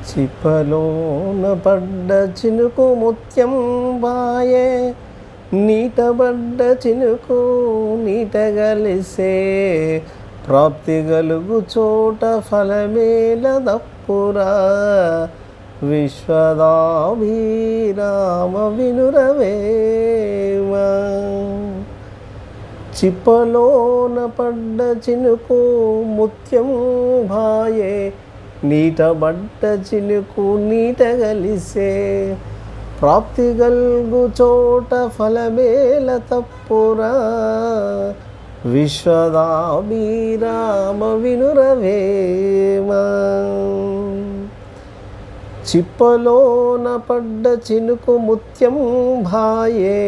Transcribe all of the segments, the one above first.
చిప్పలోన పడ్డ చినుకు ముత్యం బాయే, నీటబడ్డ చినుకు నీట గలిసే, ప్రాప్తి గలుగు చోట ఫలమేల దప్పురా, విశ్వదాభిరామ వినురవేమ. చిప్పలోన పడ్డ చినుకు ముత్యం భాయే, నీటబడ్డ చినుకు నీట గలిసే, ప్రాప్తి గల్గు చోట ఫలమేల తప్పురా, విశ్వదాభిరామ వినురవేమ. చిప్పలోన పడ్డ చినుకు ముత్యం భాయే.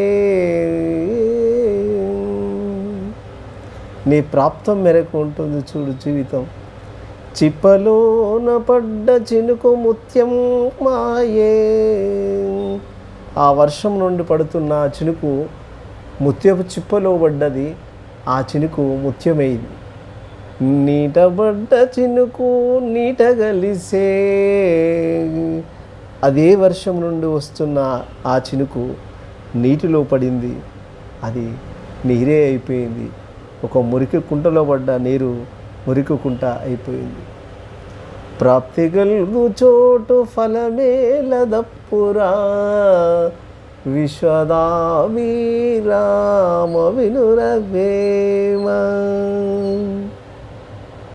నీ ప్రాప్తం మేరకు ఉంటుంది చూడు జీవితం. చిప్పలోన పడ్డ చినుకు ముత్యం మాయే. ఆ వర్షం నుండి పడుతున్న ఆ చినుకు ముత్యపు చిప్పలో పడ్డది. ఆ చినుకు ముత్యమైంది. నీటబడ్డ చినుకు నీట గలిసే. అదే వర్షం నుండి వస్తున్న ఆ చినుకు నీటిలో పడింది. అది నీరే అయిపోయింది. ఒక మురికి కుంటలో పడ్డ నీరు మురికి కుంట అయిపోయింది. ప్రాప్తి గల్గు చోటు ఫలమేల దప్పురా, విశ్వదాభిరామ వినురవేమ.